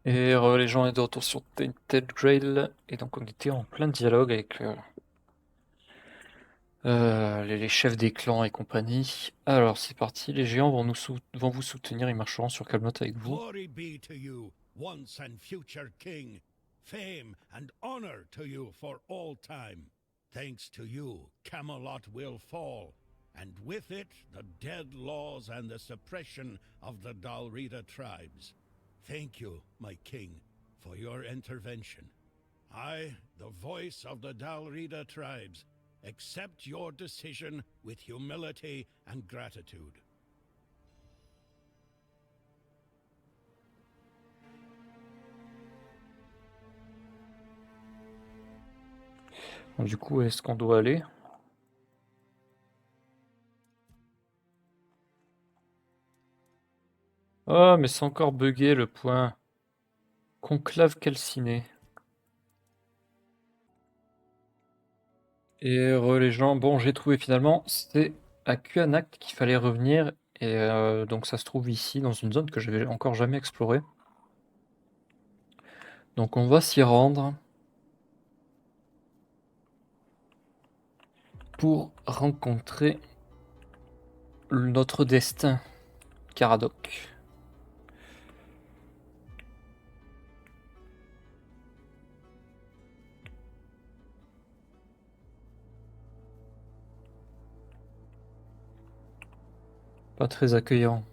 Et les gens est de retour sur Tainted Grail, et donc on était en plein dialogue avec les chefs des clans et compagnie. Alors c'est parti, les géants vont vous soutenir, ils marcheront sur quelle note avec vous? Glory be to you, once and future king. Fame and honor to you for all time. Thanks to you, Camelot will fall, and with it the dead laws and the suppression of the Dalrida tribes. Thank you, my king, for your intervention. I, the voice of the Dalrida tribes, accept your decision with humility and gratitude. Bon, du coup, est-ce qu'on doit aller? Oh, mais c'est encore bugué le point. Conclave calciné. Et les gens, bon, j'ai trouvé finalement, c'était à Kuanak qu'il fallait revenir, et donc ça se trouve ici, dans une zone que j'avais encore jamais explorée. Donc on va s'y rendre pour rencontrer notre destin, Caradoc. Pas très accueillant.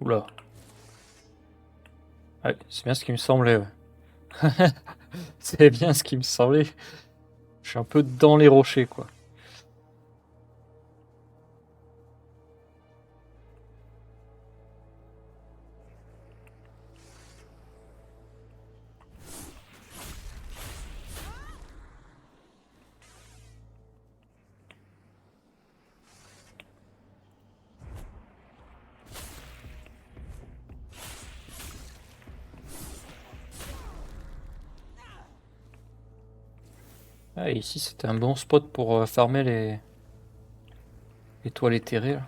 Oula. Ouais, c'est bien ce qui me semblait. Ouais. C'est bien ce qui me semblait. Je suis un peu dans les rochers, quoi. Ah, et ici, c'était un bon spot pour farmer les toiles éthérées, là.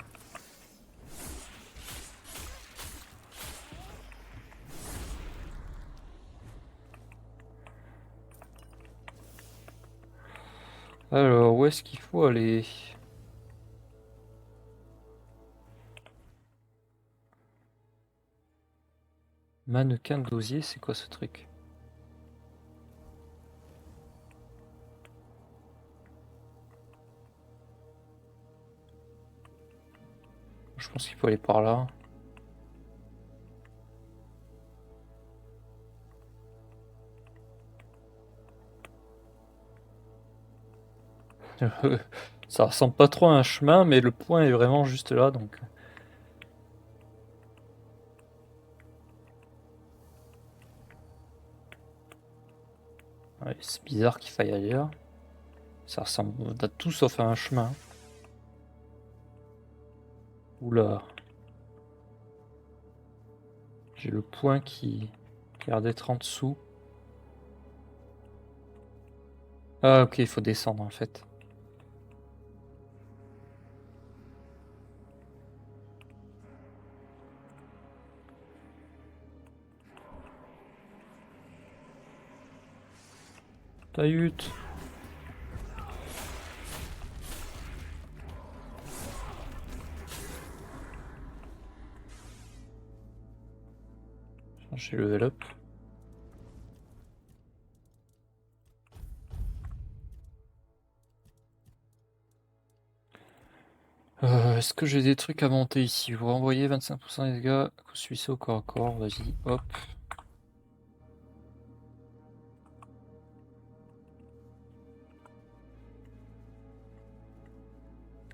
Alors, où est-ce qu'il faut aller? Mannequin d'osier, c'est quoi ce truc? Je pense qu'il faut aller par là. Ça ressemble pas trop à un chemin, mais le point est vraiment juste là, donc. Ouais, c'est bizarre qu'il faille aller là. Ça ressemble à tout sauf à un chemin. Oula. J'ai le point qui a l'air d'être en dessous. Ah ok, il faut descendre en fait. Tahut. J'ai level up. Est-ce que j'ai des trucs à monter ici? Vous renvoyez 25% des dégâts. Suis au corps à corps. Vas-y, hop.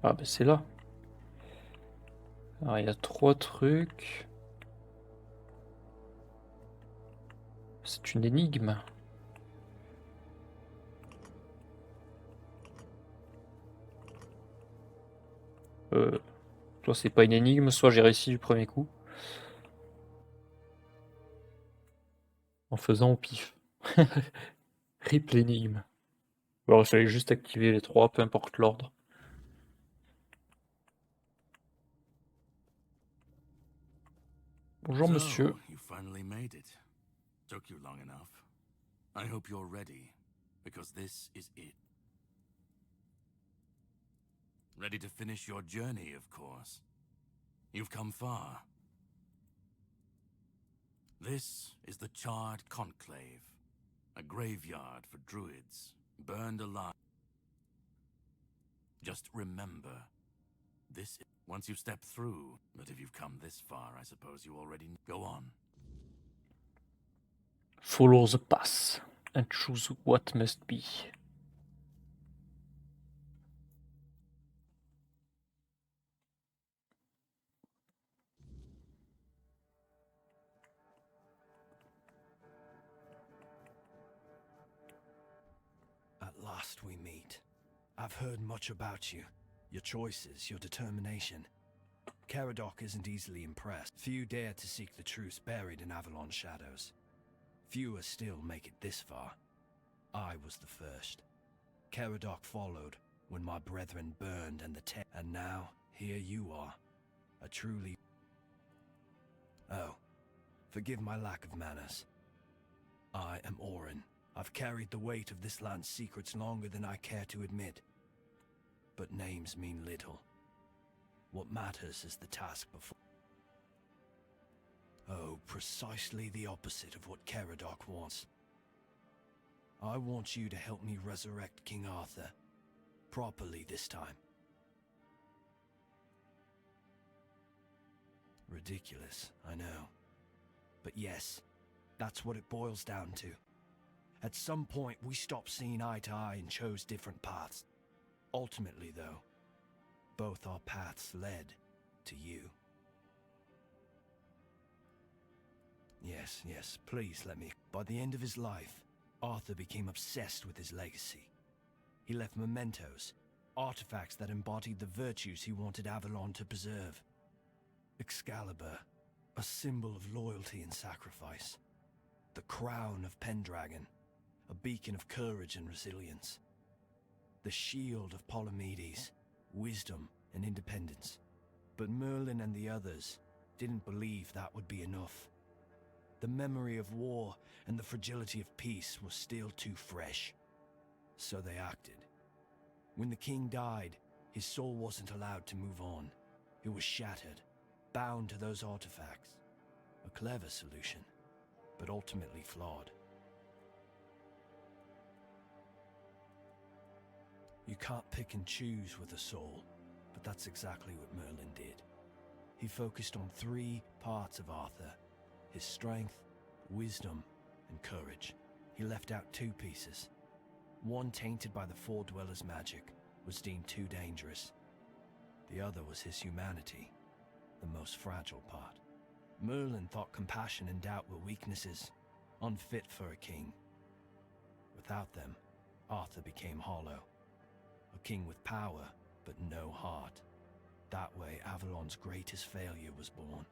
Ah bah c'est là. Alors il y a 3 trucs. C'est une énigme. Soit c'est pas une énigme, soit j'ai réussi du premier coup. En faisant au pif. Rip l'énigme. Alors il fallait juste activer les 3, peu importe l'ordre. Bonjour monsieur. So, you finally made it. Took you long enough. I hope you're ready, because this is it. Ready to finish your journey, of course. You've come far. This is the Charred Conclave, a graveyard for druids, burned alive. Just remember, once you step through, but if you've come this far, I suppose you already go on. Follow the path and choose what must be. At last we meet. I've heard much about you. Your choices, your determination. Caradoc isn't easily impressed. Few dare to seek the truth buried in Avalon's shadows. Fewer still make it this far. I was the first. Caradoc followed when my brethren burned and now, here you are. A truly... Oh, forgive my lack of manners. I am Orin. I've carried the weight of this land's secrets longer than I care to admit. But names mean little. What matters is the task before. Oh, precisely the opposite of what Caradoc wants. I want you to help me resurrect King Arthur. Properly this time. Ridiculous, I know. But yes, that's what it boils down to. At some point, we stopped seeing eye to eye and chose different paths. Ultimately, though, both our paths led to you. Yes, please let me. By the end of his life, Arthur became obsessed with his legacy. He left mementos, artifacts that embodied the virtues he wanted Avalon to preserve. Excalibur, a symbol of loyalty and sacrifice. The crown of Pendragon, a beacon of courage and resilience. The shield of Palamedes, wisdom and independence. But Merlin and the others didn't believe that would be enough. The memory of war and the fragility of peace was still too fresh. So they acted. When the king died, his soul wasn't allowed to move on. It was shattered, bound to those artifacts. A clever solution, but ultimately flawed. You can't pick and choose with a soul, but that's exactly what Merlin did. He focused on 3 parts of Arthur: his strength, wisdom, and courage. He left out 2 pieces. One, tainted by the Four Dwellers' magic, was deemed too dangerous. The other was his humanity, the most fragile part. Merlin thought compassion and doubt were weaknesses, unfit for a king. Without them, Arthur became hollow. A king with power, but no heart. That way, Avalon's greatest failure was born.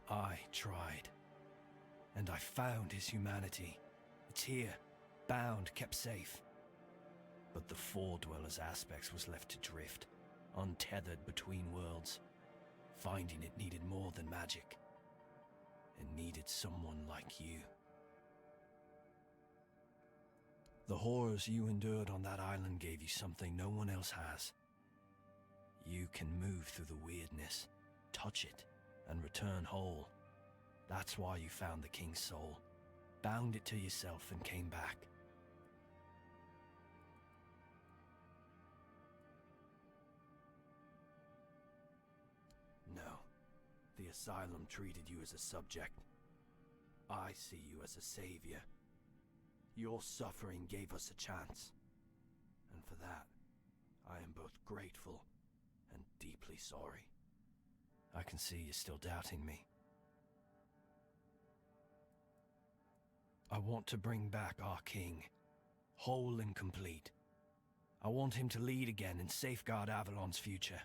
I tried, and I found his humanity. It's here, bound, kept safe. But the Four Dwellers' aspects was left to drift, untethered between worlds. Finding it needed more than magic. It needed someone like you. The horrors you endured on that island gave you something no one else has. You can move through the weirdness, touch it, and return whole. That's why you found the king's soul, bound it to yourself, and came back. No, the asylum treated you as a subject. I see you as a savior. Your suffering gave us a chance, and for that, I am both grateful and deeply sorry. I can see you're still doubting me. I want to bring back our king, whole and complete. I want him to lead again and safeguard Avalon's future.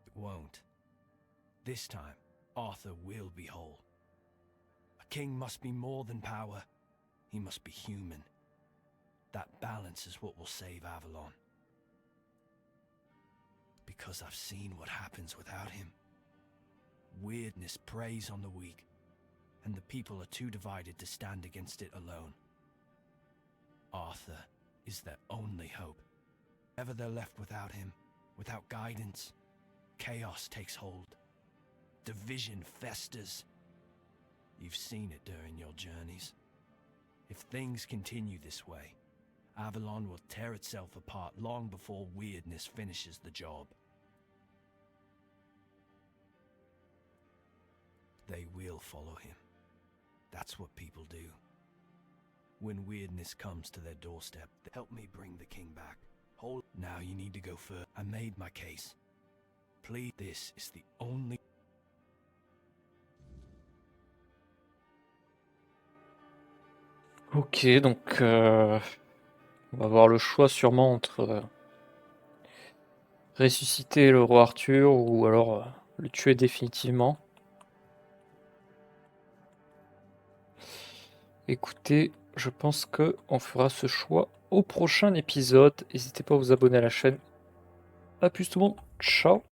It won't. This time, Arthur will be whole. A king must be more than power. He must be human. That balance is what will save Avalon. because I've seen what happens without him. Weirdness preys on the weak, and the people are too divided to stand against it alone. Arthur is their only hope. Ever they're left without him, without guidance, chaos takes hold. Division festers. You've seen it during your journeys. If things continue this way, Avalon will tear itself apart long before weirdness finishes the job. They will follow him. That's what people do. When weirdness comes to their doorstep, help me bring the king back. Hold. Now you need to go first. I made my case. Please, this is the only... Ok, donc on va avoir le choix sûrement entre ressusciter le roi Arthur ou alors le tuer définitivement. Écoutez, je pense que on fera ce choix au prochain épisode. N'hésitez pas à vous abonner à la chaîne. A plus tout le monde, ciao!